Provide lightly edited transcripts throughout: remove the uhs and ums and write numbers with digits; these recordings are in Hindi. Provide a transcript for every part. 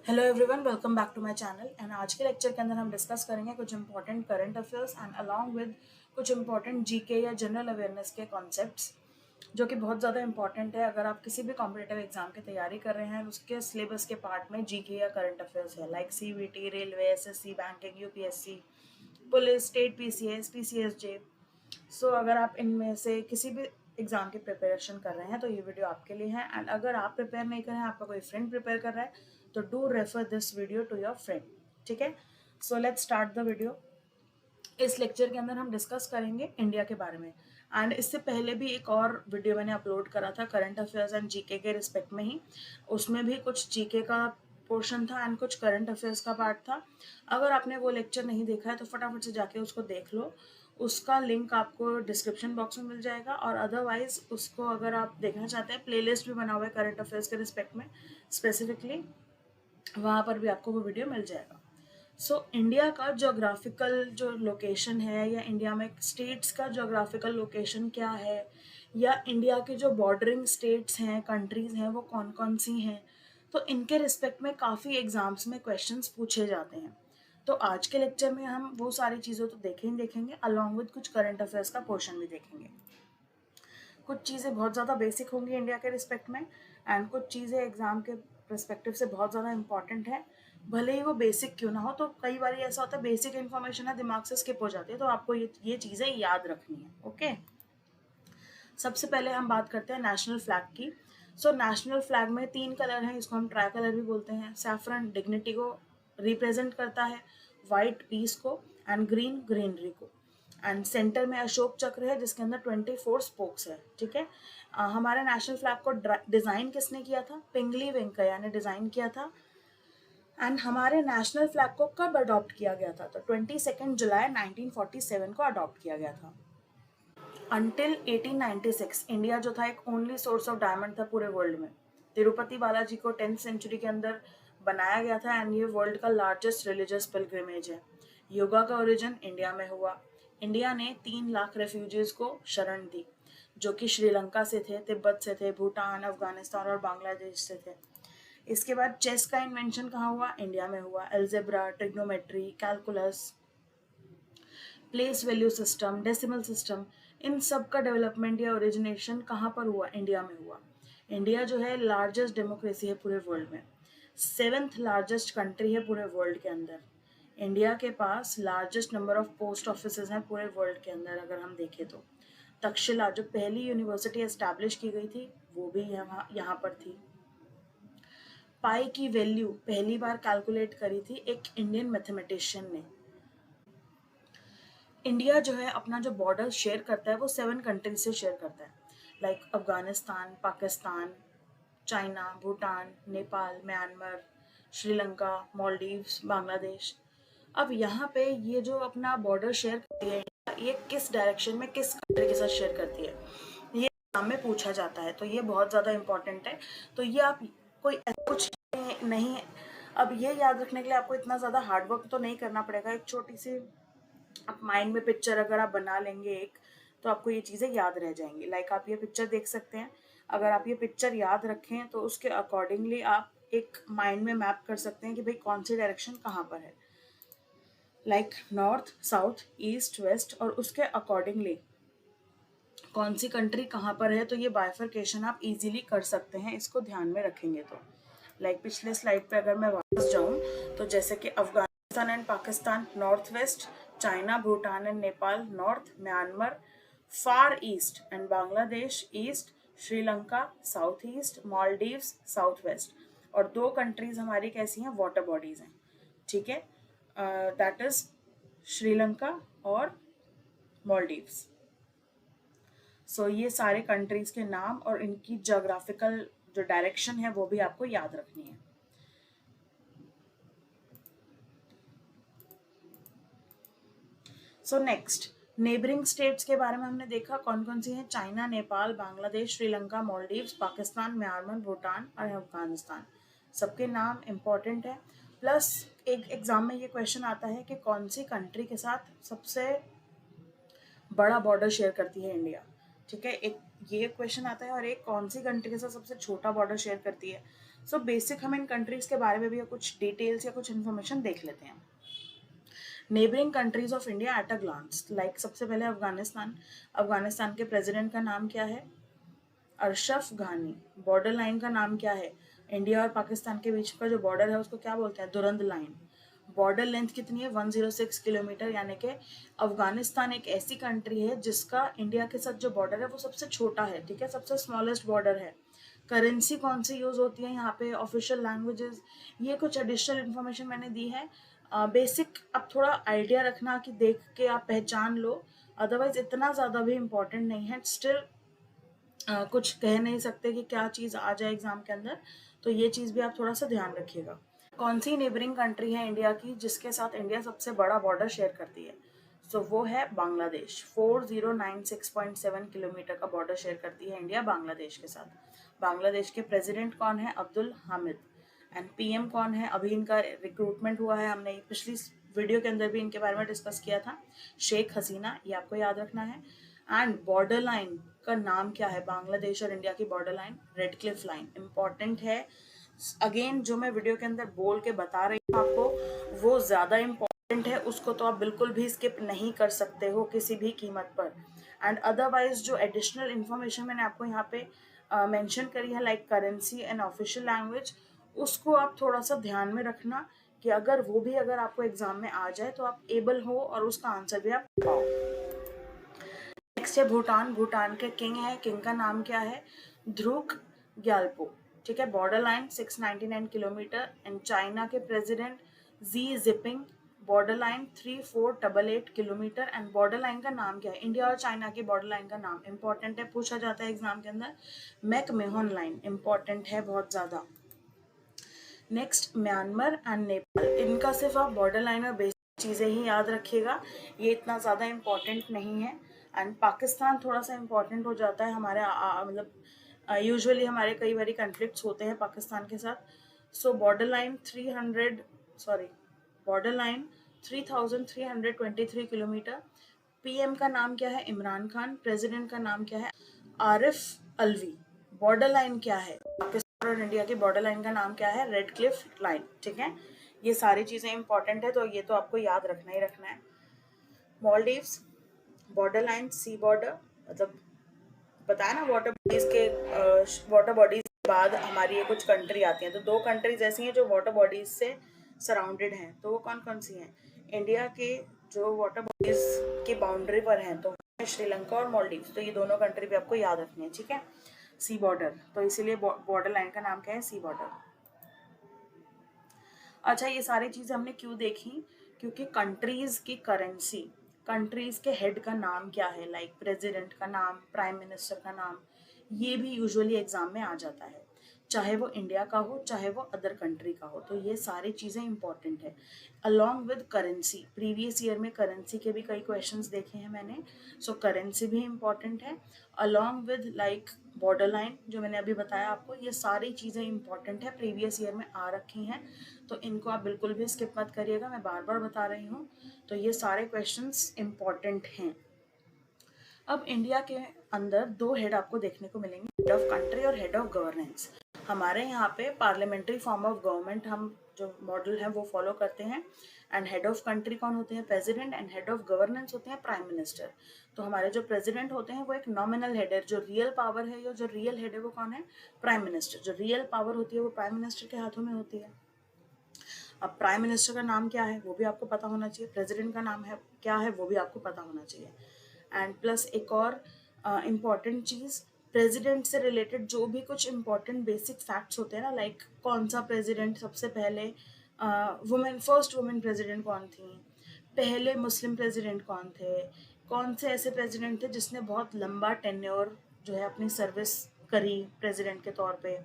Hello everyone, welcome back to my channel. And आज के लेक्चर के अंदर हम डिस्कस करेंगे कुछ important current affairs and along with कुछ इंपॉर्टेंट जीके या जनरल अवेयरनेस के कॉन्सेप्ट्स जो कि बहुत ज़्यादा इंपॉर्टेंट है। अगर आप किसी भी कॉम्पिटेटिव एग्जाम की तैयारी कर रहे हैं उसके सिलेबस के पार्ट में जीके या करंट अफेयर्स है, like CBT, railway, SSC, banking, UPSC, police, state PCS, PCSJ. So अगर आप इनमें से किसी भी एग्जाम की प्रिपरेशन कर रहे हैं तो ये वीडियो आपके लिए है। एंड अगर आप प्रिपेयर नहीं कर रहे हैं, आपका कोई फ्रेंड प्रिपेयर कर रहा है, तो do refer this video to your friend. ठीक है, so let's start the video. इस लेक्चर के अंदर हम डिस्कस करेंगे इंडिया के बारे में। एंड इससे पहले भी एक और वीडियो मैंने अपलोड करा था करंट अफेयर्स एंड जीके के रिस्पेक्ट में ही। उसमें भी कुछ जीके का पोर्शन था एंड कुछ करंट अफेयर्स का पार्ट था। अगर आपने वो लेक्चर नहीं देखा है तो फटाफट से जाके उसको देख लो। उसका लिंक आपको डिस्क्रिप्शन बॉक्स में मिल जाएगा। और अदरवाइज उसको अगर आप देखना चाहते हैं, प्लेलिस्ट भी बना हुआ है करंट अफेयर्स के रिस्पेक्ट में स्पेसिफिकली, वहाँ पर भी आपको वो वीडियो मिल जाएगा। सो इंडिया का जोग्राफिकल जो लोकेशन है, या इंडिया में स्टेट्स का जोग्राफिकल लोकेशन क्या है, या इंडिया के जो बॉर्डरिंग स्टेट्स हैं, कंट्रीज़ हैं, वो कौन कौन सी हैं, तो इनके रिस्पेक्ट में काफ़ी एग्जाम्स में क्वेश्चंस पूछे जाते हैं। तो आज के लेक्चर में हम वो सारी चीज़ें तो देखेंगे अलॉन्ग विद कुछ करंट अफेयर्स का पोर्शन भी देखेंगे। कुछ चीज़ें बहुत ज़्यादा बेसिक होंगी इंडिया के रिस्पेक्ट में, एंड कुछ चीज़ें एग्ज़ाम के परस्पेक्टिव से बहुत ज़्यादा इंपॉर्टेंट है। भले ही वो बेसिक क्यों ना हो, तो कई बार ऐसा होता है बेसिक इन्फॉर्मेशन है दिमाग से स्किप हो जाती है, तो आपको ये चीज़ें याद रखनी है। ओके, सबसे पहले हम बात करते हैं नेशनल फ्लैग की। सो नेशनल फ्लैग में 3 कलर हैं, इसको हम ट्राई कलर भी बोलते हैं। सैफरन डिग्निटी को रिप्रेजेंट करता है, वाइट पीस को, एंड ग्रीन ग्रीनरी को। एंड सेंटर में अशोक चक्र है जिसके अंदर 24 स्पोक्स है। ठीक है, हमारे नेशनल फ्लैग को डिज़ाइन किसने किया था? पिंगली वेंकैया ने डिज़ाइन किया था। एंड हमारे नेशनल फ्लैग को कब अडॉप्ट किया गया था? तो 22 जुलाई 1947 को अडॉप्ट किया गया था। अंटिल 1896 इंडिया जो था एक ओनली सोर्स ऑफ डायमंड था पूरे वर्ल्ड में। तिरुपति बालाजी को 10th सेंचुरी के अंदर बनाया गया था एंड ये वर्ल्ड का लार्जेस्ट रिलीजियस पिलग्रिमेज है। योगा का ओरिजिन इंडिया में हुआ। इंडिया ने 3 लाख रेफ्यूजीज को शरण दी, जो कि श्रीलंका से थे, तिब्बत से थे, भूटान, अफगानिस्तान और बांग्लादेश से थे। इसके बाद चेस का इन्वेंशन कहाँ हुआ? इंडिया में हुआ। Algebra, trigonometry, calculus, place value system, decimal system, इन सब का डेवलपमेंट या ओरिजिनेशन कहाँ पर हुआ? इंडिया में हुआ। इंडिया जो है लार्जेस्ट डेमोक्रेसी है पूरे वर्ल्ड में, 7th लार्जेस्ट कंट्री है पूरे वर्ल्ड के अंदर। इंडिया के पास largest number of post offices हैं पूरे वर्ल्ड के अंदर। अगर हम देखें तो तक्षशिला जो पहली यूनिवर्सिटी एस्टैब्लिश की गई थी वो भी यहाँ पर थी। पाई की वैल्यू पहली बार कैलकुलेट करी थी एक इंडियन मैथमेटिशियन ने। इंडिया जो है अपना जो बॉर्डर शेयर करता है वो 7 कंट्रीज से शेयर करता है, like Afghanistan, Pakistan, China, Bhutan, Nepal, Myanmar, Sri Lanka, Maldives, Bangladesh. अब यहाँ पे ये जो अपना बॉर्डर शेयर करती है इंडिया, ये किस डायरेक्शन में किस कंट्री के साथ शेयर करती है, ये एग्जाम में पूछा जाता है। तो ये बहुत ज़्यादा इंपॉर्टेंट है। तो ये आप कोई कुछ नहीं है। अब ये याद रखने के लिए आपको इतना ज़्यादा हार्डवर्क तो नहीं करना पड़ेगा। एक छोटी सी आप माइंड में पिक्चर अगर आप बना लेंगे एक, तो आपको ये चीज़ें याद रह जाएंगी। लाइक आप ये पिक्चर देख सकते हैं। अगर आप ये पिक्चर याद रखें तो उसके अकॉर्डिंगली आप एक माइंड में मैप कर सकते हैं कि भाई कौन सी डायरेक्शन कहाँ पर है, like north, south, east, west, और उसके अकॉर्डिंगली कौन सी कंट्री कहाँ पर है। तो ये बाइफर्केशन आप इजीली कर सकते हैं, इसको ध्यान में रखेंगे तो। लाइक पिछले स्लाइड पे अगर मैं वापस जाऊँ तो जैसे कि Afghanistan and Pakistan north west, China, Bhutan and Nepal north, Myanmar far east and Bangladesh east, Sri Lanka south east, Maldives south west. और 2 कंट्रीज हमारी कैसी हैं? वाटर बॉडीज हैं। ठीक है, दैट इज श्रीलंका और मालदीव्स। सो ये सारे कंट्रीज के नाम और इनकी जोग्राफिकल जो डायरेक्शन है वो भी आपको याद रखनी है। सो नेक्स्ट, नेबरिंग स्टेट्स के बारे में हमने देखा कौन कौन सी हैं। चाइना, नेपाल, बांग्लादेश, श्रीलंका, मालदीव्स, पाकिस्तान, म्यांमार, भूटान और अफगानिस्तान। सबके नाम इम्पोर्टेंट है। प्लस एक एग्जाम में ये क्वेश्चन आता है कि कौन सी कंट्री के साथ सबसे बड़ा बॉर्डर शेयर करती है इंडिया। ठीक है, एक ये क्वेश्चन आता है, और एक कौन सी कंट्री के साथ सबसे छोटा बॉर्डर शेयर करती है। सो बेसिक हम इन कंट्रीज़ के बारे में भी कुछ डिटेल्स या कुछ इन्फॉर्मेशन देख लेते हैं। Neighbouring countries of India at a glance, like सबसे पहले अफगानिस्तान। अफगानिस्तान के प्रेसिडेंट का नाम क्या है? अशरफ घानी। बॉर्डर लाइन का नाम क्या है? इंडिया और पाकिस्तान के बीच का जो बॉर्डर है उसको क्या बोलते हैं? Durand line. बॉर्डर लेंथ कितनी है? 106 किलोमीटर, यानी कि अफगानिस्तान एक ऐसी कंट्री है जिसका इंडिया के साथ जो बॉर्डर है वो सबसे छोटा है, ठीक है, सबसे स्मॉलेस्ट बॉर्डर है। करेंसी कौन सी यूज़ होती है यहाँ पे? Official languages. ये कुछ एडिशनल इन्फॉर्मेशन मैंने दी है। बेसिक अब थोड़ा आइडिया रखना कि देख के आप पहचान लो, अदरवाइज इतना ज़्यादा भी इम्पोर्टेंट नहीं है। स्टिल कुछ कह नहीं सकते कि क्या चीज़ आ जाए एग्जाम के अंदर, तो ये चीज़ भी आप थोड़ा सा ध्यान रखिएगा। कौन सी नेबरिंग कंट्री है इंडिया की जिसके साथ इंडिया सबसे बड़ा बॉर्डर शेयर करती है? सो वो है बांग्लादेश। 4096.7 किलोमीटर का बॉर्डर शेयर करती है इंडिया बांग्लादेश के साथ। बांग्लादेश के प्रेसिडेंट कौन है? अब्दुल हामिद। एंड पीएम कौन है? अभी इनका रिक्रूटमेंट हुआ है, हमने पिछली वीडियो के अंदर भी इनके बारे में डिस्कस किया था, शेख हसीना, ये आपको याद रखना है। एंड बॉर्डर लाइन का नाम क्या है? बांग्लादेश और इंडिया की border line red Cliff line. Important है। अगेन जो मैं वीडियो के अंदर बोल के बता रही हूँ आपको वो ज़्यादा इम्पोर्टेंट है, उसको तो आप बिल्कुल भी स्किप नहीं कर सकते हो किसी भी कीमत पर। एंड अदरवाइज जो एडिशनल इन्फॉर्मेशन मैंने आपको यहाँ पे मेंशन करी है, like currency and official language, उसको आप थोड़ा सा ध्यान में रखना कि अगर वो भी अगर आपको एग्जाम में आ जाए तो आप एबल हो और उसका आंसर भी आप पाओ। नेक्स्ट है भूटान। भूटान के किंग है, किंग का नाम क्या है? ध्रुक ग्याल्पो, ठीक है। बॉर्डर लाइन 699 किलोमीटर। एंड चाइना के president Xi Jinping. Border line 3488 किलोमीटर। एंड बॉर्डर लाइन का नाम क्या है? इंडिया और चाइना की बॉर्डर लाइन का नाम इंपॉर्टेंट है, पूछा जाता है एग्जाम के अंदर। मैकमेहन लाइन इंपॉर्टेंट है बहुत ज़्यादा। नेक्स्ट म्यांमार एंड नेपाल, इनका सिर्फ आप बॉर्डर लाइन और बेसिक चीज़ें ही याद रखिएगा, ये इतना ज़्यादा इम्पॉर्टेंट नहीं है। एंड पाकिस्तान थोड़ा सा इम्पॉर्टेंट हो जाता है हमारे मतलब यूजुअली हमारे कई बारी कन्फ्लिक्ट्स होते हैं पाकिस्तान के साथ। सो बॉर्डर लाइन 3323 किलोमीटर। पीएम का नाम क्या है? इमरान खान। प्रेसिडेंट का नाम क्या है? आरिफ अलवी। बॉर्डर लाइन क्या है? पाकिस्तान और इंडिया की बॉर्डर लाइन का नाम क्या है? रेड क्लिफ लाइन, ठीक है। ये सारी चीज़ें इंपॉर्टेंट है, तो ये तो आपको याद रखना ही रखना है। मॉलडीव्स, बॉर्डर लाइन सी बॉर्डर, मतलब बताया ना वाटर बॉडीज के बाद हमारी ये कुछ कंट्री आती हैं, तो दो कंट्रीज ऐसी हैं जो वाटर बॉडीज से सराउंडेड हैं, तो वो कौन कौन सी हैं? इंडिया के जो वाटर बॉडीज की बाउंड्री पर हैं तो श्रीलंका और मालदीव्स, तो ये दोनों कंट्री भी आपको याद रखनी है, ठीक है। सी बॉर्डर, तो इसीलिए बॉर्डर लाइन का नाम क्या है? सी बॉर्डर। अच्छा, ये सारी चीज़ें हमने क्यों देखी? क्योंकि कंट्रीज की करेंसी, कंट्रीज के हेड का नाम क्या है, लाइक प्रेसिडेंट का नाम, प्राइम मिनिस्टर का नाम, ये भी यूजुअली एग्जाम में आ जाता है, चाहे वो इंडिया का हो चाहे वो अदर कंट्री का हो, तो ये सारी चीज़ें इंपॉर्टेंट है। Along with currency, previous year में करेंसी के भी कई क्वेश्चंस देखे हैं मैंने, सो करेंसी भी इंपॉर्टेंट है। Along with like border line जो मैंने अभी बताया आपको, ये सारी चीज़ें इंपॉर्टेंट है, प्रीवियस ईयर में आ रखी हैं, तो इनको आप बिल्कुल भी स्किप मत करिएगा, मैं बार बार बता रही हूँ। तो ये सारे क्वेश्चंस इंपॉर्टेंट हैं। अब इंडिया के अंदर दो हेड आपको देखने को मिलेंगे, हेड ऑफ कंट्री और हेड ऑफ गवर्नेंस। हमारे यहाँ पे पार्लियामेंट्री फॉर्म ऑफ गवर्नमेंट हम जो मॉडल है वो फॉलो करते हैं। एंड हेड ऑफ कंट्री कौन होते हैं? President. And head of governance होते हैं प्राइम मिनिस्टर। तो हमारे जो प्रेसिडेंट होते हैं वो एक नॉमिनल हेड है, जो रियल पावर है या जो रियल हेड है वो कौन है? Prime minister. जो रियल पावर होती है वो प्राइम मिनिस्टर के हाथों में होती है। अब प्राइम मिनिस्टर का नाम क्या है वो भी आपको पता होना चाहिए, प्रेसिडेंट का नाम है क्या है वो भी आपको पता होना चाहिए। एंड प्लस एक और इम्पॉर्टेंट चीज़, प्रेसिडेंट से रिलेटेड जो भी कुछ इम्पॉर्टेंट बेसिक फैक्ट्स होते हैं ना, लाइक कौन सा प्रेसिडेंट सबसे पहले फर्स्ट वुमेन प्रेसिडेंट कौन थी, पहले मुस्लिम प्रेसिडेंट कौन थे, कौन से ऐसे प्रेसिडेंट थे जिसने बहुत लंबा टेन्योर जो है अपनी सर्विस करी प्रेसिडेंट के तौर पे,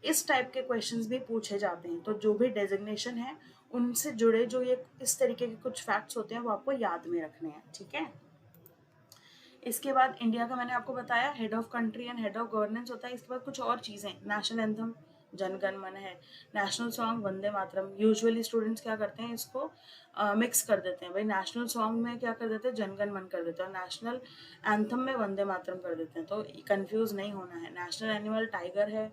इस टाइप के क्वेश्चंस भी पूछे जाते हैं। तो जो भी डेजिग्नेशन है उनसे जुड़े जो ये इस तरीके के कुछ फैक्ट्स होते हैं वो आपको याद में रखने हैं, ठीक है। इसके बाद इंडिया का मैंने आपको बताया head of country and head of governance होता है। इसके बाद कुछ और चीज़ें, नेशनल एंथम जन गण मन है। National song Vande Mataram, usually students क्या करते हैं, इसको मिक्स कर देते हैं। भाई नेशनल सॉन्ग में क्या कर देते हैं, जन गण मन कर देते हैं, और नेशनल एंथम में वंदे मातरम कर देते हैं, तो कंफ्यूज नहीं होना है। नेशनल एनिमल टाइगर है,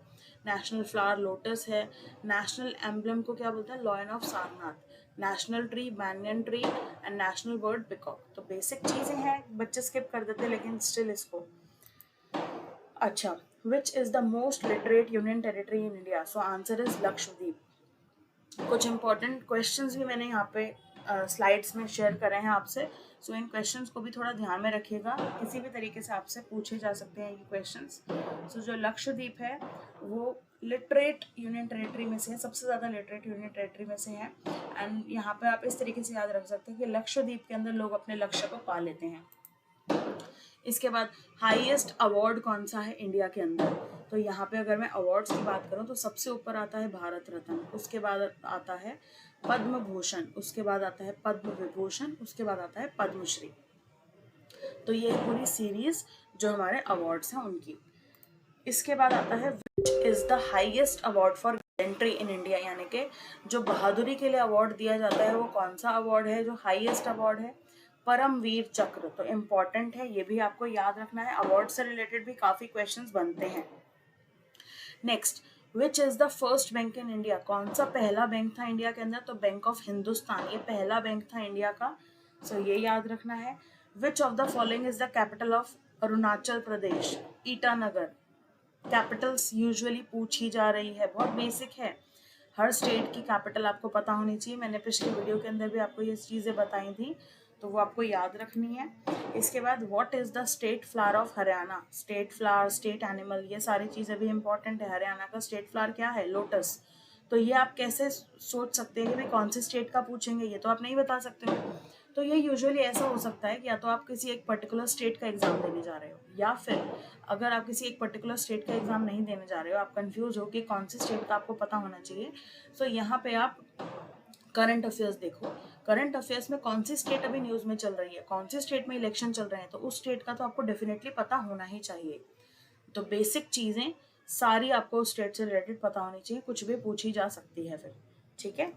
नेशनल फ्लावर लोटस है, नेशनल एम्बलम को क्या बोलते हैं, lion of Sarnath, national tree banyan tree, and national bird peacock. तो बेसिक चीजें हैं, बच्चे स्किप कर देते हैं, लेकिन स्टिल इसको। अच्छा, which is the most literate union territory in India? So answer is Lakshadweep. कुछ इंपॉर्टेंट क्वेश्चंस भी मैंने यहाँ पे स्लाइड्स में शेयर करे हैं आपसे, सो इन क्वेश्चंस को भी थोड़ा ध्यान में रखिएगा, किसी भी तरीके से आपसे पूछे जा सकते हैं ये क्वेश्चंस। सो जो लक्षद्वीप है वो लिटरेट यूनियन टेरिटरी में से है, सबसे ज़्यादा लिटरेट यूनियन टेरिटरी में से है। एंड यहाँ पे आप इस तरीके से याद रख सकते हैं कि लक्षद्वीप के अंदर लोग अपने लक्ष्य को पा लेते हैं। इसके बाद हाईएस्ट अवार्ड कौन सा है इंडिया के अंदर? तो यहाँ पे अगर मैं अवार्ड्स की बात करूँ तो सबसे ऊपर आता है भारत रत्न, उसके बाद आता है पद्म भूषण, उसके बाद आता है पद्म विभूषण, उसके बाद आता है पद्मश्री। तो ये पूरी सीरीज जो हमारे अवार्ड्स हैं उनकी। इसके बाद आता है which is the highest award for gallantry in India, यानी कि जो बहादुरी के लिए अवार्ड दिया जाता है वो कौन सा अवार्ड है जो हाईएस्ट अवार्ड है? परमवीर चक्र। तो इम्पॉर्टेंट है, ये भी आपको याद रखना है, अवार्ड से रिलेटेड भी काफी क्वेश्चंस बनते हैं। Next, which is the first bank in India? कौन सा पहला बैंक था इंडिया के अंदर? तो बैंक ऑफ हिंदुस्तान, ये पहला बैंक था इंडिया का, सो ये याद रखना है। Which of the following is the capital of Arunachal Pradesh? Itanagar. Capitals usually पूछी जा रही है, बहुत बेसिक है, हर स्टेट की कैपिटल आपको पता होनी चाहिए। मैंने पिछले वीडियो के अंदर भी आपको ये चीज़ें बताई थी, तो वो आपको याद रखनी है। इसके बाद what is the state flower of Haryana? State flower, state animal, ये सारी चीज़ें भी इंपॉर्टेंट है। हरियाणा का स्टेट फ्लावर क्या है? लोटस। तो ये आप कैसे सोच सकते हैं कि भाई कौन से स्टेट का पूछेंगे, ये तो आप नहीं बता सकते हो। तो ये यूजुअली ऐसा हो सकता है कि या तो आप किसी एक पर्टिकुलर स्टेट का एग्जाम देने जा रहे हो, या फिर अगर आप किसी एक पर्टिकुलर स्टेट का एग्जाम नहीं देने जा रहे हो, आप कंफ्यूज हो कि कौन से स्टेट का आपको पता होना चाहिए, तो यहाँ पे आप करंट अफेयर्स देखो। करंट अफेयर्स में कौन सी स्टेट अभी न्यूज में चल रही है, कौन सी स्टेट में इलेक्शन चल रहे हैं, तो उस स्टेट का तो आपको डेफिनेटली पता होना ही चाहिए। तो बेसिक चीजें सारी आपको स्टेट से रिलेटेड पता होनी चाहिए, कुछ भी पूछी जा सकती है फिर, ठीक है।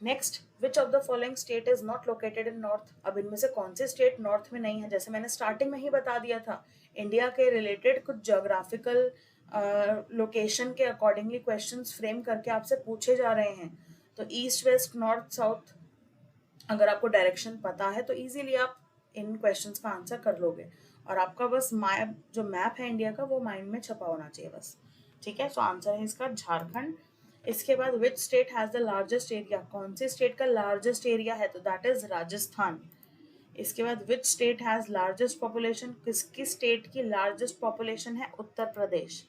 Next, which of the following state is not located in north? अब इनमें से कौन से स्टेट नॉर्थ में नहीं है? जैसे मैंने स्टार्टिंग में ही बता दिया था, इंडिया के रिलेटेड कुछ ज्योग्राफिकल लोकेशन के अकॉर्डिंगली क्वेश्चंस फ्रेम करके आपसे पूछे जा रहे हैं। तो ईस्ट वेस्ट नॉर्थ साउथ अगर आपको डायरेक्शन पता है तो इजीली आप इन क्वेश्चंस का आंसर कर लोगे, और आपका बस मैप, जो मैप है इंडिया का, वो माइंड में छपा होना चाहिए बस, ठीक है। सो आंसर है इसका झारखंड। इसके बाद which state has the largest area? कौन से स्टेट का लार्जेस्ट एरिया है? तो दैट इज राजस्थान। इसके बाद which state has largest population? किसकी स्टेट की लार्जेस्ट पॉपुलेशन है? उत्तर प्रदेश।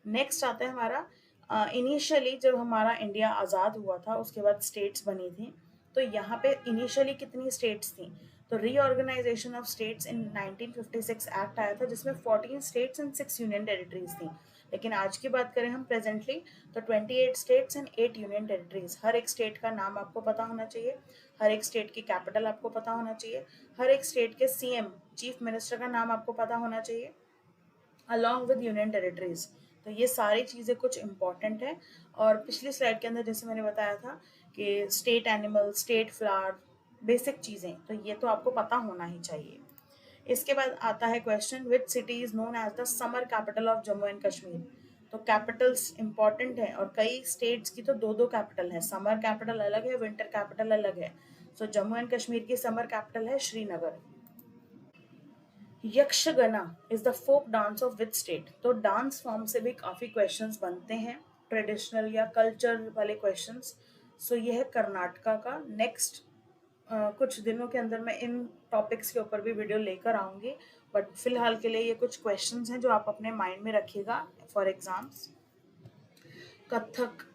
नेक्स्ट आता है हमारा इनिशियली जब हमारा इंडिया आज़ाद हुआ था उसके बाद स्टेट्स बनी थी, तो यहाँ पे इनिशियली कितनी स्टेट्स थी? तो reorganisation of states in 1956 act आया था जिसमें 14 स्टेट्स एंड 6 यूनियन टेरिटरीज थी। लेकिन आज की बात करें हम प्रेजेंटली, तो 28 स्टेट्स एंड 8 यूनियन टेरिटरीज। हर एक स्टेट का नाम आपको पता होना चाहिए, हर एक स्टेट की कैपिटल आपको पता होना चाहिए, हर एक स्टेट के सीएम, चीफ मिनिस्टर का नाम आपको पता होना चाहिए, अलॉन्ग विद यूनियन टेरिटरीज। तो ये सारी चीज़ें कुछ इंपॉर्टेंट है। और पिछली स्लाइड के अंदर जैसे मैंने बताया था कि state animal, state flower, basic चीज़ें, तो ये तो आपको पता होना ही चाहिए। इसके बाद आता है question, which city is known as the summer capital of Jammu and Kashmir? तो कैपिटल्स इंपॉर्टेंट है, और कई स्टेट्स की तो दो दो कैपिटल है, समर कैपिटल अलग है, विंटर कैपिटल अलग है। सो जम्मू एंड कश्मीर की समर कैपिटल है Srinagar. Yakshagana is the folk dance of which state? तो डांस फॉर्म से भी काफी क्वेश्चंस बनते हैं, ट्रेडिशनल या कल्चर वाले क्वेश्चंस। सो ये है कर्नाटका का। नेक्स्ट कुछ दिनों के अंदर मैं इन टॉपिक्स के ऊपर भी वीडियो लेकर आऊंगी, बट फिलहाल के लिए ये कुछ क्वेश्चंस हैं जो आप अपने माइंड में रखिएगा फॉर एग्जाम्स। कथक,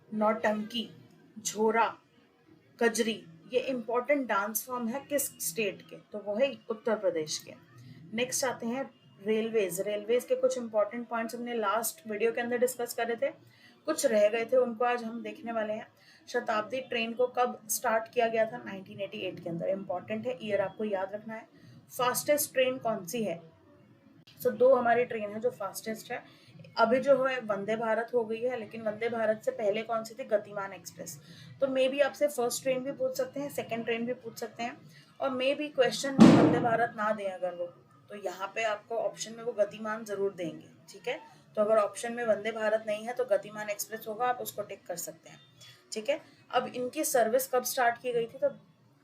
नौटंकी, झोरा, कजरी, ये इंपॉर्टेंट डांस फॉर्म है किस स्टेट के? तो वो है उत्तर प्रदेश के। नेक्स्ट आते हैं रेलवेज। रेलवेज के कुछ इंपॉर्टेंट पॉइंट्स हमने लास्ट वीडियो के अंदर डिस्कस करे थे, कुछ रह गए थे, उनको आज हम देखने वाले हैं। शताब्दी ट्रेन को कब स्टार्ट किया गया था? 1988 के अंदर। इंपॉर्टेंट है, ईयर आपको याद रखना है। फास्टेस्ट ट्रेन कौन सी है? सो दो हमारी ट्रेन है जो फास्टेस्ट है, अभी जो है वंदे भारत हो गई है, लेकिन वंदे भारत से पहले कौन सी थी? गतिमान एक्सप्रेस। तो मे बी आपसे फर्स्ट ट्रेन भी पूछ सकते हैं, सेकंड ट्रेन भी पूछ सकते हैं, और मे बी क्वेश्चन में वंदे भारत ना दें अगर वो, तो यहाँ पे आपको ऑप्शन में वो गतिमान जरूर देंगे। ठीक है, तो अगर ऑप्शन में वंदे भारत नहीं है तो गतिमान एक्सप्रेस होगा, आप उसको टिक कर सकते हैं। ठीक है, अब इनकी सर्विस कब स्टार्ट की गई थी? तो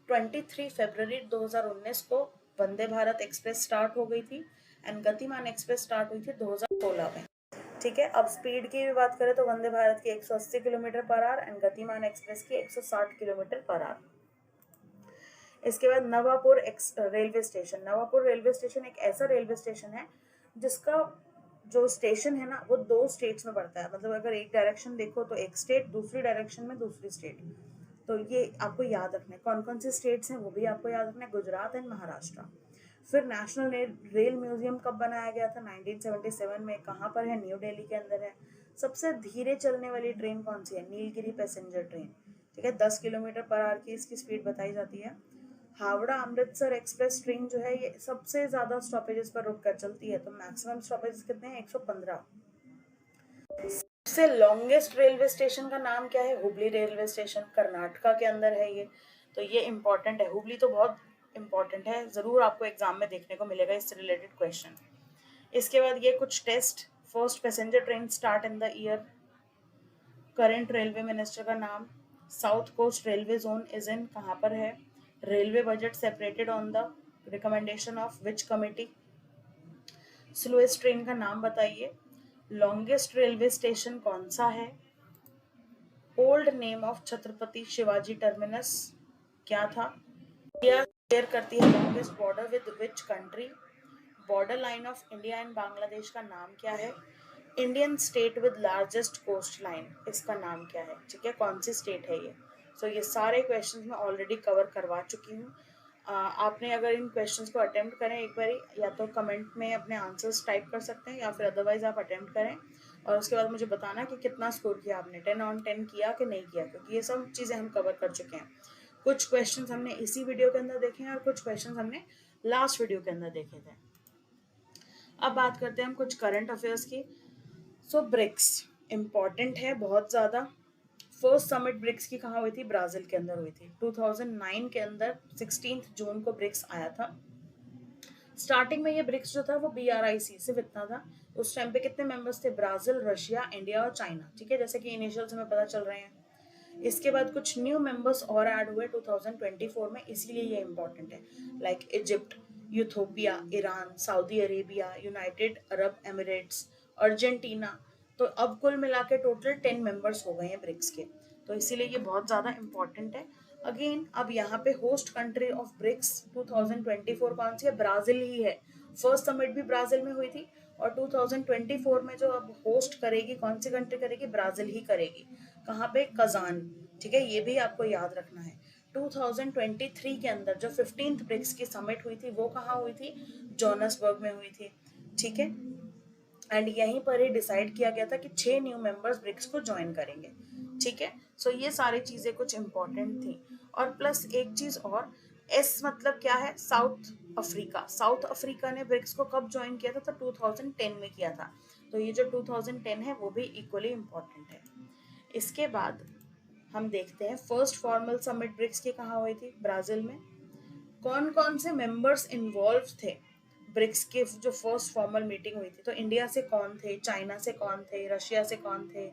23 फरवरी 2019 को वंदे भारत एक्सप्रेस स्टार्ट हो गई थी, एंड गतिमान एक्सप्रेस स्टार्ट हुई थी 2016 में। ठीक है, अब स्पीड की भी बात करें तो वंदे भारत की 180 किलोमीटर पर आवर एंड गतिमान एक्सप्रेस की 160 किलोमीटर पर आवर। इसके बाद Navapur railway station. Navapur railway station एक ऐसा रेलवे स्टेशन है जिसका जो स्टेशन है ना वो 2 स्टेट्स में पड़ता है। मतलब अगर एक डायरेक्शन देखो तो एक स्टेट, दूसरी डायरेक्शन में दूसरी स्टेट। तो ये आपको याद रखना है। कौन कौन सी स्टेट्स हैं वो भी आपको याद रखना है, गुजरात एंड महाराष्ट्र। फिर नेशनल रेल म्यूजियम कब बनाया गया था? 1977 में। कहाँ पर है? न्यू दिल्ली के अंदर है। सबसे धीरे चलने वाली ट्रेन कौन सी है? Nilgiri passenger train. ठीक है, 10 किलोमीटर पर आवर की इसकी स्पीड बताई जाती है। हावड़ा अमृतसर एक्सप्रेस ट्रेन जो है ये सबसे ज्यादा स्टॉपेजेस पर रुक कर चलती है, तो मैक्सिमम स्टॉपेजेस कितने हैं? 115। सबसे लॉन्गेस्ट रेलवे स्टेशन का नाम क्या है? हुबली रेलवे स्टेशन, कर्नाटका के अंदर है ये। तो ये इंपॉर्टेंट है, हुबली तो बहुत इंपॉर्टेंट है, जरूर आपको एग्जाम में देखने को मिलेगा इससे रिलेटेड क्वेश्चन। इसके बाद ये कुछ test. First passenger train start in the year. Current railway minister का नाम। South coast railway zone is in, कहाँ पर है? Railway budget separated on the recommendation of which committee? Slowest train का नाम बताइए। लॉन्गेस्ट रेलवे स्टेशन कौन सा है? Old name of Chhatrapati Shivaji terminus क्या था? इंडिया शेयर करती है longest border with which country? Border line of India and Bangladesh का नाम क्या है? Indian state with largest coast line, इसका नाम क्या है? ठीक है, कौन सी स्टेट है ये? सो ये सारे क्वेश्चंस मैं ऑलरेडी कवर करवा चुकी हूँ। आपने अगर इन क्वेश्चंस को अटेम्प्ट करें एक बारी, या तो कमेंट में अपने आंसर्स टाइप कर सकते हैं, या फिर अदरवाइज आप अटेम्प्ट करें और उसके बाद मुझे बताना कि कितना स्कोर किया आपने, 10 on 10 किया कि नहीं किया, क्योंकि ये सब चीज़ें हम कवर कर चुके हैं। कुछ क्वेश्चंस हमने इसी वीडियो के अंदर देखे हैं और कुछ क्वेश्चंस हमने लास्ट वीडियो के अंदर देखे थे। अब बात करते हैं हम कुछ करंट अफेयर्स की। सो ब्रिक्स इम्पॉर्टेंट है बहुत ज़्यादा। फर्स्ट समिट ब्रिक्स की कहाँ हुई थी? ब्राज़ील के अंदर हुई थी 2009 के अंदर। 16 जून को ब्रिक्स आया था। स्टार्टिंग में ये ब्रिक्स जो था वो BRIC सिर्फ इतना था। उस टाइम पे कितने मेंबर्स थे? ब्राज़ील, रशिया, इंडिया और चाइना। ठीक है, जैसे कि इनिशियल्स हमें पता चल रहे हैं। इसके बाद कुछ न्यू मेंबर्स और ऐड हुए 2024 में, इसीलिए ये इम्पोर्टेंट है। Like Egypt, Ethiopia, Iran, Saudi Arabia, United Arab Emirates, Argentina. तो अब कुल मिला के टोटल 10 मेंबर्स हो गए हैं ब्रिक्स के, तो इसीलिए ये बहुत ज़्यादा इम्पोर्टेंट है। अगेन अब यहाँ पे होस्ट कंट्री ऑफ ब्रिक्स 2024 कौन सी है? ब्राज़ील ही है। फर्स्ट समिट भी ब्राज़ील में हुई थी, और 2024 में जो अब होस्ट करेगी, कौन सी कंट्री करेगी? ब्राज़ील ही करेगी। कहाँ पे? कजान। ठीक है, ये भी आपको याद रखना है। 2023 के अंदर जो 15th ब्रिक्स की समिट हुई थी वो कहाँ हुई थी? जोहान्सबर्ग में हुई थी। ठीक है, एंड यहीं पर ही डिसाइड किया गया था कि 6 न्यू मेंबर्स ब्रिक्स को ज्वाइन करेंगे। ठीक है, सो ये सारी चीजें कुछ इंपॉर्टेंट थी। और प्लस एक चीज और, एस मतलब क्या है? South Africa. साउथ अफ्रीका ने ब्रिक्स को कब ज्वाइन किया था? तो 2010 में किया था। तो ये जो 2010 है वो भी इक्वली इम्पोर्टेंट है। इसके बाद हम देखते हैं फर्स्ट फॉर्मल समिट ब्रिक्स की कहाँ हुई थी? ब्राजील में। कौन कौन से मेंबर्स इन्वॉल्व थे ब्रिक्स के जो फर्स्ट फॉर्मल मीटिंग हुई थी? तो इंडिया से कौन थे, चाइना से कौन थे, रशिया से कौन थे,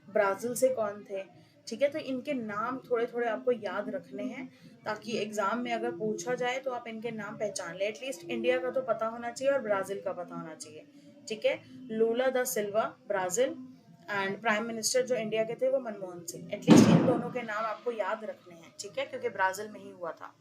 ब्राजील से कौन थे? ठीक है, तो इनके नाम थोड़े थोड़े आपको याद रखने हैं, ताकि एग्जाम में अगर पूछा जाए तो आप इनके नाम पहचान ले। एटलीस्ट इंडिया का तो पता होना चाहिए और ब्राजील का पता होना चाहिए। ठीक है, लूला दा सिल्वा ब्राजील, एंड प्राइम मिनिस्टर जो इंडिया के थे वो मनमोहन सिंह। एटलीस्ट इन दोनों के नाम आपको याद रखने हैं। ठीक है, क्योंकि ब्राजील में ही हुआ था।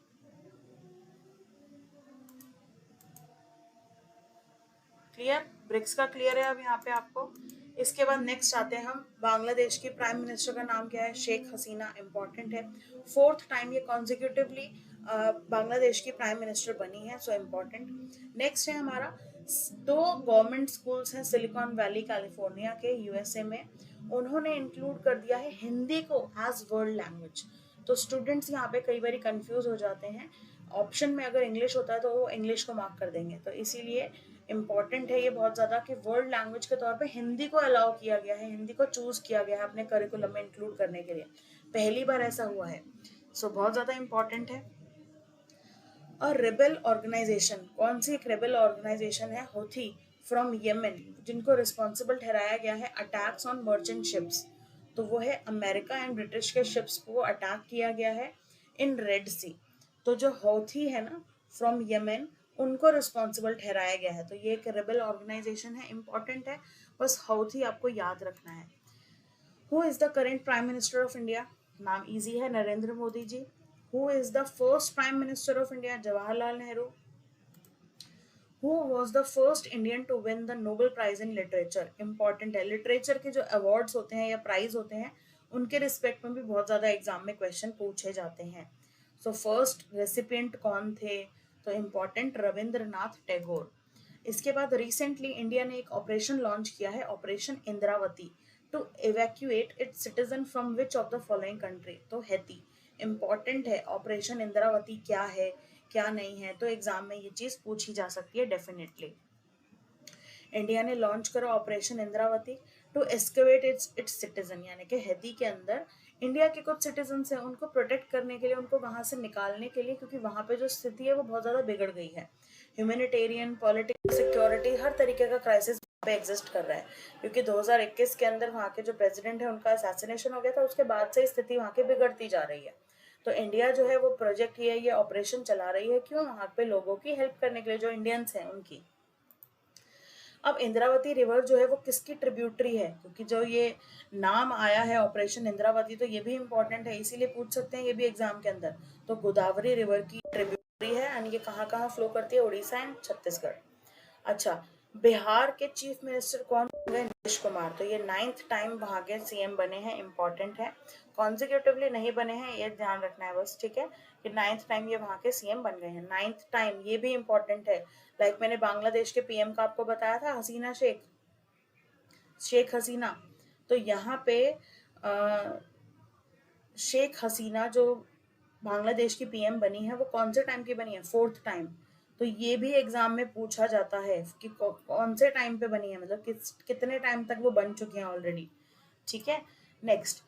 क्लियर? ब्रिक्स का क्लियर है अब यहाँ पे आपको। इसके बाद नेक्स्ट आते हैं हम, बांग्लादेश की प्राइम मिनिस्टर का नाम क्या है? शेख हसीना। इंपॉर्टेंट है, 4th टाइम ये कॉन्जिक्यूटिवली बांग्लादेश की प्राइम मिनिस्टर बनी है, सो इम्पॉर्टेंट। नेक्स्ट है हमारा, 2 गवर्नमेंट स्कूल्स हैं सिलिकॉन वैली कैलिफोर्निया के, USA में। उन्होंने इंक्लूड कर दिया है हिंदी को एज वर्ल्ड लैंग्वेज। तो स्टूडेंट्स यहाँ पे कई बार कंफ्यूज हो जाते हैं। ऑप्शन में अगर इंग्लिश होता है तो वो इंग्लिश को मार्क कर देंगे, तो इसीलिए इम्पॉर्टेंट है ये बहुत ज़्यादा कि वर्ल्ड लैंग्वेज के तौर पे हिंदी को अलाउ किया गया है, हिंदी को चूज़ किया गया है अपने करिकुलम में इंक्लूड करने के लिए, पहली बार ऐसा हुआ है। सो बहुत ज़्यादा इम्पॉर्टेंट है। और रेबल ऑर्गेनाइजेशन, कौन सी एक रेबल ऑर्गेनाइजेशन है? हौथी फ्रॉम येमेन, जिनको रिस्पॉन्सिबल ठहराया गया है अटैक्स ऑन मर्चेंट शिप्स। तो वो है अमेरिका एंड ब्रिटिश के शिप्स को अटैक किया गया है इन रेड सी। तो जो हौथी है ना फ्रॉम येमेन, उनको रिस्पॉन्सिबल ठहराया गया है। तो ये एक रेबल ऑर्गेनाइजेशन है, इंपॉर्टेंट है, बस हौथी आपको याद रखना है। Who is the current prime minister of India? नाम इजी है, Narendra Modi ji. Who is the first prime minister of India? Jawaharlal Nehru. Who was the first Indian to win the Nobel prize in literature? Important है, लिटरेचर के जो अवार्ड्स होते हैं या प्राइज होते हैं उनके रिस्पेक्ट में भी बहुत ज्यादा एग्जाम में क्वेश्चन पूछे जाते हैं। सो फर्स्ट रेसिपिएंट कौन थे? तो इम्पॉर्टेंट, रविंद्रनाथ टैगोर। इसके बाद रिसेंटली इंडिया ने एक ऑपरेशन लॉन्च किया है, operation Indravati, to evacuate its citizen from which of the following country? तो हैती। इम्पॉर्टेंट है, ऑपरेशन इंद्रावती क्या है क्या नहीं है, तो एग्जाम में ये चीज पूछी जा सकती है डेफिनेटली। इंडिया ने लॉन्च करा operation Indravati to excavate its citizen, यानी कि हैती के अंदर इंडिया के कुछ सिटीजन है उनको प्रोटेक्ट करने के लिए, उनको वहां से निकालने के लिए, क्योंकि वहां पे जो स्थिति है वो बहुत ज्यादा बिगड़ गई है। ह्यूमैनिटेरियन, पॉलिटिकल, सिक्योरिटी, हर तरीके का क्राइसिस पे एग्जिस्ट कर रहा है, क्योंकि 2021 के अंदर वहाँ के जो प्रेसिडेंट है उनका असैसिनेशन हो गया था, उसके बाद से स्थिति वहाँ की बिगड़ती जा रही है। तो इंडिया जो है वो प्रोजेक्ट ये ऑपरेशन चला रही है, क्यों? वहाँ पे लोगों की हेल्प करने के लिए, जो इंडियंस हैं उनकी। अब इंद्रावती रिवर जो है वो किसकी ट्रिब्यूटरी है? क्योंकि जो ये नाम आया है ऑपरेशन इंद्रावती, तो ये भी इंपॉर्टेंट है, इसीलिए पूछ सकते हैं ये भी एग्जाम के अंदर। तो गोदावरी रिवर की ट्रिब्यूटरी है, एंड ये कहाँ कहाँ फ्लो करती है? उड़ीसा एंड छत्तीसगढ़। अच्छा, बिहार के चीफ मिनिस्टर कौन बन गए? नीतीश कुमार। तो ये 9th टाइम वहां के सीएम बने हैं, इंपॉर्टेंट है, कॉन्जिक्यूटिवली नहीं बने हैं, ये ध्यान रखना है बस, ठीक है, कि 9th टाइम ये वहां के सीएम बन गए हैं, 9th टाइम, ये भी इंपॉर्टेंट है। लाइक मैंने बांग्लादेश के पीएम का आपको बताया था, हसीना शेख हसीना। तो यहाँ पे शेख हसीना जो बांग्लादेश की पीएम बनी है वो कौन से टाइम की बनी है? 4th time. तो ये भी एग्जाम में पूछा जाता है कि कौन से टाइम पे बनी है, मतलब कितने टाइम तक वो बन चुकी हैं ऑलरेडी, ठीक है। Next,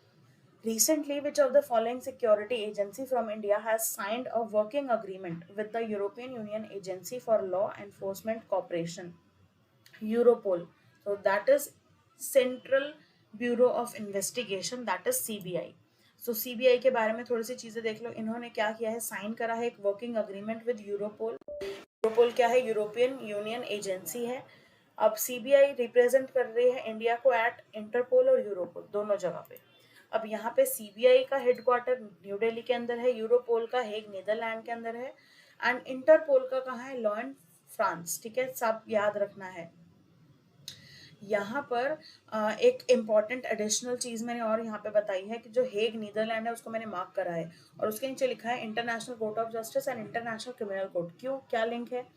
recently which of the following security agency from India has signed a working agreement with the European Union Agency for Law Enforcement Cooperation, Europol? So that is Central Bureau of Investigation, that is CBI. So CBI के बारे में थोड़ी सी चीजें देख लो, इन्होंने क्या किया है, साइन करा है एक working agreement with Europol. Europol क्या है? यूरोपियन यूनियन एजेंसी है। अब सीबीआई रिप्रेजेंट कर रही है इंडिया को एट इंटरपोल और यूरोपोल दोनों जगह पे। अब यहाँ पे सीबीआई का हेडक्वार्टर न्यू दिल्ली के अंदर है, यूरोपोल का हेग नीदरलैंड के अंदर है, एंड इंटरपोल का कहाँ है? लॉन फ्रांस, ठीक है, सब याद रखना है। यहाँ पर एक इम्पॉर्टेंट एडिशनल चीज मैंने और यहाँ पे बताई है कि जो हेग नीदरलैंड है उसको मैंने मार्क करा है, और उसके नीचे लिखा है international court of justice and international criminal court. क्यों, क्या लिंक है?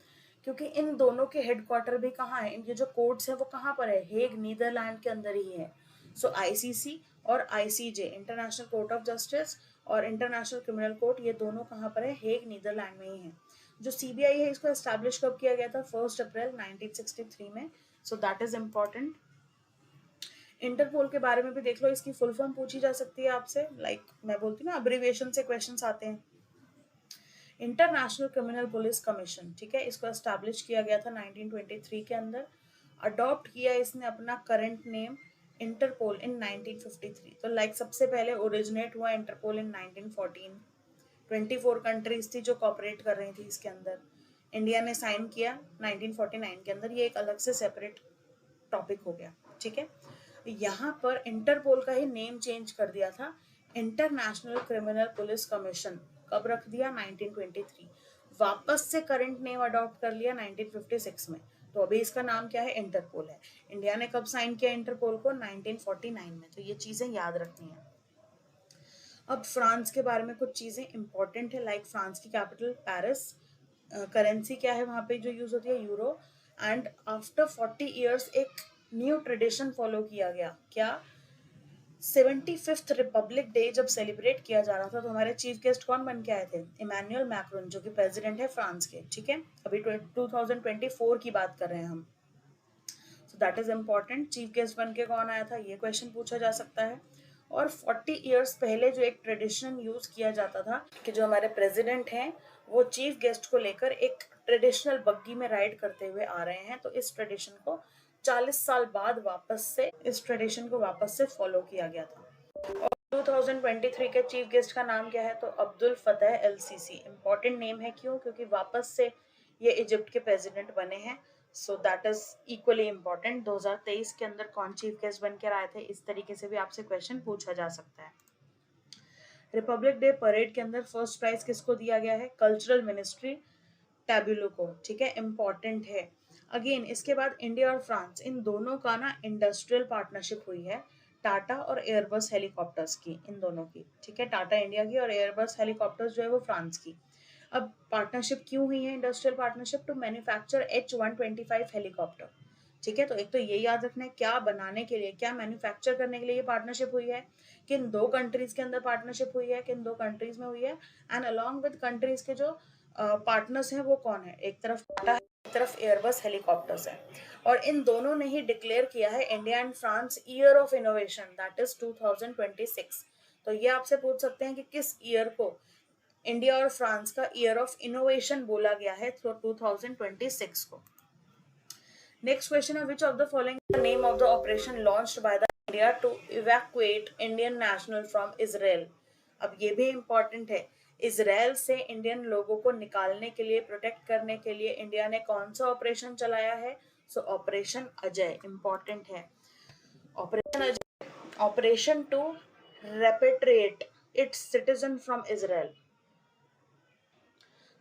क्योंकि इन दोनों के हेडक्वार्टर भी कहाँ है, इनके जो कोर्ट्स हैं वो कहाँ पर है? हेग नीदरलैंड के अंदर ही है। सो आईसीसी और ICJ, international court of justice और इंटरनेशनल क्रिमिनल कोर्ट, ये दोनों कहाँ पर है? हेग नीदरलैंड में ही है। जो सीबीआई है इसको एस्टैब्लिश कब किया गया था? 1 अप्रैल 1963 में। So that is important. Interpol के बारे में भी देख लो, इसकी फुल फॉर्म पूछी जा सकती है आपसे, लाइक मैं बोलती हूँ ना, अब्रिविएशन से क्वेश्चंस आते हैं। इंटरनेशनल क्रिमिनल पुलिस कमीशन, ठीक है, इसको एस्टैब्लिश किया गया था 1923 के अंदर। अडॉप्ट किया इसने अपना करंट नेम इंटरपोल इन 1953। तो लाइक सबसे पहले ओरिजिनेट हुआ इंटरपोल इन 1914। 24 कंट्रीज थी जो कॉपरेट कर रही थी इसके अंदर। इंडिया ने साइन किया 1949 के अंदर, ये एक अलग से सेपरेट टॉपिक हो गया, ठीक है। यहाँ पर इंटरपोल का ही नेम चेंज कर दिया था, इंटरनेशनल क्रिमिनल पुलिस कमीशन। कब रख दिया? 1923। वापस से करंट नेम अडॉप्ट कर लिया 1956 में। तो अभी इसका नाम क्या है? इंटरपोल है। इंडिया ने कब साइन किया इंटरपोल को? 1949 में। तो ये चीजें याद रखनी है। अब फ्रांस के बारे में कुछ चीजें इंपॉर्टेंट है, लाइक फ्रांस की कैपिटल पेरिस, करेंसी क्या है वहां पे जो यूज होती है? यूरो। एंड आफ्टर 40 ईयर्स एक न्यू ट्रेडिशन फॉलो किया गया, क्या? 75th रिपब्लिक डे जब सेलिब्रेट किया जा रहा था तो हमारे चीफ गेस्ट कौन बन के आए थे? इमैनुअल मैक्रोन, जो कि प्रेसिडेंट है फ्रांस के, ठीक है। अभी 2024 की बात कर रहे हैं हम। सो that is important. Chief guest बन के कौन आया था, ये क्वेश्चन पूछा जा सकता है। और 40 ईयर्स पहले जो एक ट्रेडिशन यूज किया जाता था कि जो हमारे प्रेसिडेंट हैं वो चीफ गेस्ट को लेकर एक ट्रेडिशनल बग्गी में राइड करते हुए आ रहे हैं, तो इस ट्रेडिशन को 40 साल बाद इस ट्रेडिशन को वापस से फॉलो किया गया था। और 2023 के चीफ गेस्ट का नाम क्या है? तो अब्दुल फतेह एल सीसी। इम्पॉर्टेंट नेम है, क्यों? क्योंकि वापस से ये इजिप्ट के प्रेसिडेंट बने हैं। सो दैट इज इक्वली इम्पॉर्टेंट। 2023 के अंदर कौन चीफ गेस्ट बन के आए थे, इस तरीके से भी आपसे क्वेश्चन पूछा जा सकता है। रिपब्लिक डे परेड के अंदर फर्स्ट प्राइज किसको दिया गया है? कल्चरल मिनिस्ट्री टैब्यूलो को, ठीक है, इंपॉर्टेंट है। अगेन इसके बाद इंडिया और फ्रांस, इन दोनों का ना इंडस्ट्रियल पार्टनरशिप हुई है, टाटा और एयरबस हेलीकॉप्टर्स की, इन दोनों की, ठीक है। टाटा इंडिया की और एयरबस हेलीकॉप्टर्स जो है वो फ्रांस की। अब पार्टनरशिप क्यों हुई है industrial partnership? To manufacture H125 helicopter, ठीक है। तो एक तो ये याद रखना है, क्या बनाने के लिए, क्या मैन्युफैक्चर करने के लिए ये पार्टनरशिप हुई है, किन दो कंट्रीज के अंदर पार्टनरशिप हुई है, किन दो कंट्रीज में हुई है, एंड अलॉन्ग विद कंट्रीज के जो पार्टनर्स हैं वो कौन है? एक तरफ टाटा है, एक तरफ एयरबस हेलीकॉप्टर्स है। और इन दोनों ने ही डिक्लेयर किया है India and France year of innovation, that is 2026। तो ये आपसे पूछ सकते हैं कि किस ईयर को इंडिया और फ्रांस का ईयर ऑफ इनोवेशन बोला गया है, तो 2026 को। नेक्स्ट क्वेश्चन है, which of the following the name of the operation launched by the India to evacuate Indian national from Israel. अब ये भी इंपॉर्टेंट है, इजराइल से इंडियन लोगों को निकालने के लिए, प्रोटेक्ट करने के लिए इंडिया ने कौन सा ऑपरेशन चलाया है? सो ऑपरेशन अजय, इंपॉर्टेंट है। Operation Ajay, operation to repatriate its citizen from Israel.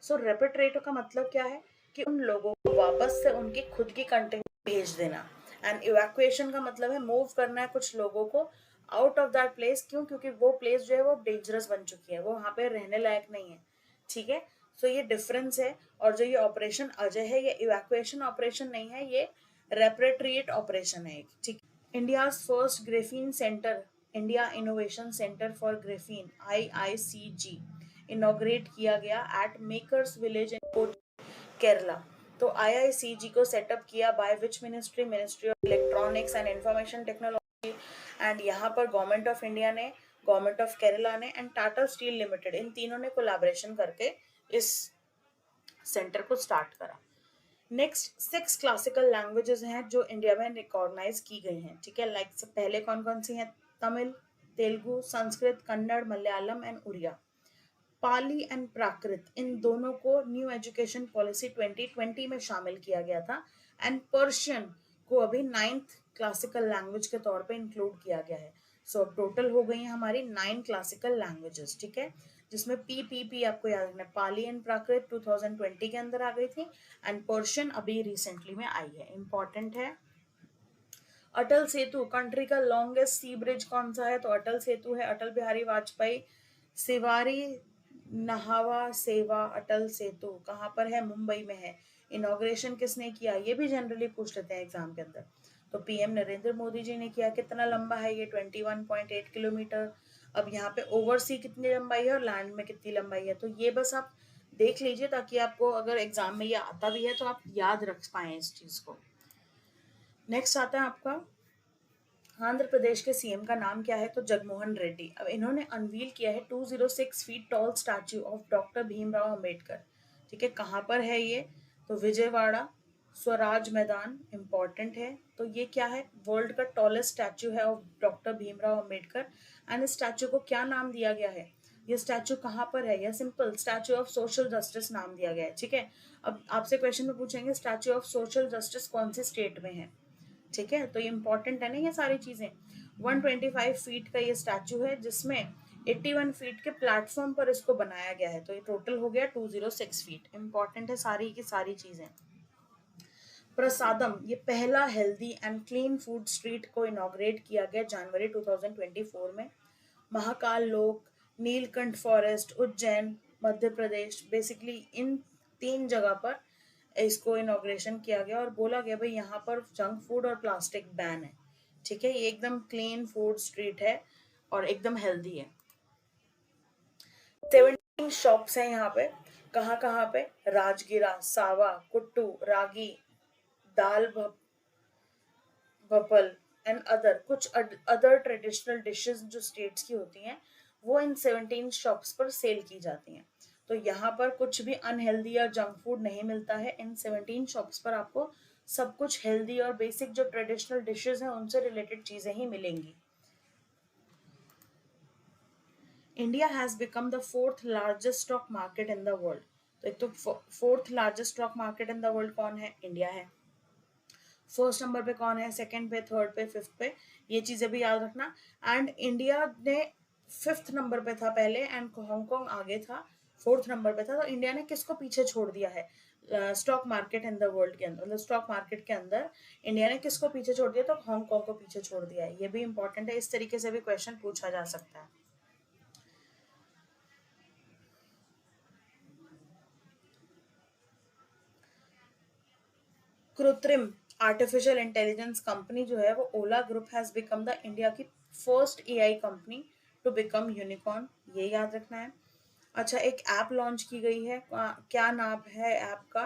So repatriate का मतलब क्या है? कि उन लोगों को वापस से उनकी खुद की कंट्री में भेज देना। एंड इवैक्यूएशन का मतलब है मूव करना है कुछ लोगों को आउट ऑफ दैट प्लेस। क्यों? क्योंकि वो प्लेस जो है वो डेंजरस बन चुकी है, वो वहां पे रहने लायक नहीं है, ठीक है। सो ये डिफरेंस है। और जो ये ऑपरेशन अजय है, ये इवैक्यूएशन ऑपरेशन नहीं है, ये रेपेट्रिएट ऑपरेशन है, ठीक। India first graphene centre, India innovation centre for graphene IICG inaugurate किया गया at makers village in Kerala. तो IICG को सेटअप किया by which ministry? Ministry of electronics and information technology. And यहाँ पर गवर्नमेंट ऑफ इंडिया ने, गवर्नमेंट ऑफ केरला ने एंड टाटा स्टील लिमिटेड, इन तीनों ने कोलैबोरेशन करके इस सेंटर को स्टार्ट करा। नेक्स्ट 6 क्लासिकल लैंग्वेजेस हैं जो इंडिया में रिकॉग्नाइज की गई हैं, ठीक है। लाइक पहले कौन कौन सी हैं? तमिल, तेलुगु, संस्कृत, कन्नड़, मलयालम एंड उड़िया। पाली एंड प्राकृत, इन दोनों को न्यू एजुकेशन पॉलिसी 2020 में शामिल किया गया था। एंड पर्शियन को अभी 9th क्लासिकल लैंग्वेज के तौर पे इंक्लूड किया गया है। सो अब टोटल हो गई हैं हमारी 9 क्लासिकल लैंग्वेजेस, ठीक है, जिसमें PPP आपको याद रखना है। पाली एंड प्राकृत 2020 के अंदर आ गई थी, एंड पर्शियन अभी रिसेंटली में आई है, इंपॉर्टेंट है। अटल सेतु, कंट्री का लॉन्गेस्ट सी ब्रिज कौन सा है? तो अटल सेतु है अटल बिहारी वाजपेयी सिवारी नहावा सेवा अटल सेतु। कहाँ पर है? मुंबई में है। इनॉग्रेशन किसने किया? ये भी जनरली पूछ लेते हैं एग्जाम के अंदर। तो PM नरेंद्र मोदी जी ने किया। कितना लंबा है ये? 21.8 किलोमीटर। अब यहाँ पे ओवरसी कितनी लंबाई है और लैंड में कितनी लंबाई है, तो ये बस आप देख लीजिए ताकि आपको अगर एग्जाम में ये आता भी है तो आप याद रख पाए इस चीज को। नेक्स्ट आता है आपका, आंध्र प्रदेश के CM का नाम क्या है? तो जगमोहन रेड्डी। अब इन्होंने अनवील किया है 206 feet tall statue of doctor Bhimrao Ambedkar, ठीक है। कहाँ पर है ये? तो विजयवाड़ा स्वराज मैदान, इंपॉर्टेंट है। तो ये क्या है? वर्ल्ड का टॉलेस्ट स्टैच्यू है of doctor Bhimrao Ambedkar. And इस स्टैच्यू को क्या नाम दिया गया है? ये स्टैच्यू कहाँ पर है? यह simple, statue of social justice नाम दिया गया है, ठीक है। अब आपसे क्वेश्चन में पूछेंगे स्टैच्यू ऑफ सोशल जस्टिस कौन से स्टेट में है, ठीक है। तो ये इंपॉर्टेंट है ना ये सारी चीजें। 125 फीट का ये स्टैचू है जिसमें 81 फीट के प्लेटफॉर्म पर इसको बनाया गया है, तो ये टोटल हो गया 206 फीट। इंपॉर्टेंट है सारी की सारी चीजें। प्रसादम, ये पहला healthy and clean food street को इनॉग्रेट किया गया जनवरी 2024 में। महाकाल लोक, नीलकंठ फॉरेस्ट, उज्जैन मध्य प्रदेश, बेसिकली इन 3 जगह पर इसको इनॉग्रेशन किया गया और बोला गया भाई यहाँ पर जंक फूड और प्लास्टिक बैन है, ठीक है, ये एकदम क्लीन फूड स्ट्रीट है और एकदम हेल्दी है। 17 शॉप्स हैं यहाँ पे। कहाँ कहाँ पे? राजगिरा, सावा, कुट्टू, रागी, दाल भपल एंड अदर, कुछ अदर ट्रेडिशनल डिशेस जो स्टेट्स की होती हैं वो इन 17 शॉप्स पर सेल की जाती हैं। तो यहाँ पर कुछ भी अनहेल्दी या जंक फूड नहीं मिलता है। इन 17 शॉप्स पर आपको सब कुछ हेल्दी और बेसिक जो ट्रेडिशनल डिशेस हैं उनसे रिलेटेड चीजें ही मिलेंगी। India has become the fourth largest stock market in the world. तो एक तो fourth largest stock market in the world कौन है? इंडिया है। फर्स्ट नंबर पे कौन है? सेकंड पे, थर्ड पे, फिफ्थ पे, ये चीजें भी याद रखना। एंड इंडिया ने फिफ्थ नंबर पे था पहले एंड हांगकांग आगे था, फोर्थ नंबर पे था। तो इंडिया ने किसको पीछे छोड़ दिया है stock market in the world के अंदर? मतलब स्टॉक मार्केट के अंदर इंडिया ने किसको पीछे छोड़ दिया? तो हांगकांग को पीछे छोड़ दिया है। ये भी इंपॉर्टेंट है, इस तरीके से भी क्वेश्चन पूछा जा सकता है। कृत्रिम आर्टिफिशियल इंटेलिजेंस कंपनी जो है वो Ola group has become the India की first AI company to become unicorn, ये याद रखना है। अच्छा, एक ऐप लॉन्च की गई है, क्या नाम है ऐप का?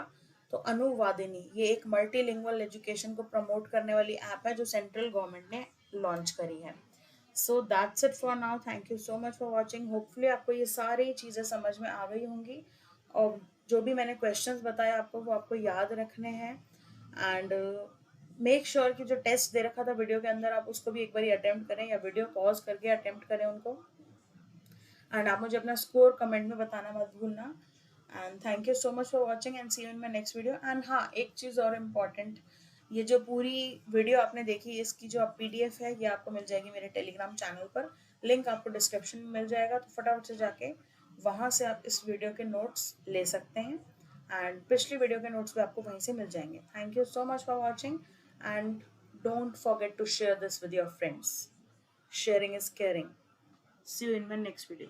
तो अनुवादिनी, ये एक मल्टीलिंगुअल एजुकेशन को प्रमोट करने वाली ऐप है जो सेंट्रल गवर्नमेंट ने लॉन्च करी है। So that's it for now, thank you so much for watching. Hopefully आपको ये सारी चीज़ें समझ में आ गई होंगी और जो भी मैंने क्वेश्चंस बताए आपको वो आपको याद रखने हैं। एंड मेक श्योर कि जो टेस्ट दे रखा था वीडियो के अंदर आप उसको भी एक बार अटेम्प्ट करें या वीडियो पॉज करके अटेम्प्ट करें उनको। एंड आप मुझे अपना स्कोर कमेंट में बताना मत भूलना। And thank you so much for watching and see you in my next video. And हाँ, एक चीज़ और इम्पॉर्टेंट, ये जो पूरी वीडियो आपने देखी इसकी जो PDF है ये आपको मिल जाएगी मेरे टेलीग्राम चैनल पर। लिंक आपको डिस्क्रिप्शन में मिल जाएगा, तो फटाफट से जाके वहाँ से आप इस वीडियो के नोट्स ले सकते हैं एंड पिछली वीडियो के नोट्स भी आपको वहीं से मिल जाएंगे। Thank you so much for watching and don't forget to share this with your friends. Sharing is caring. See you in my next video.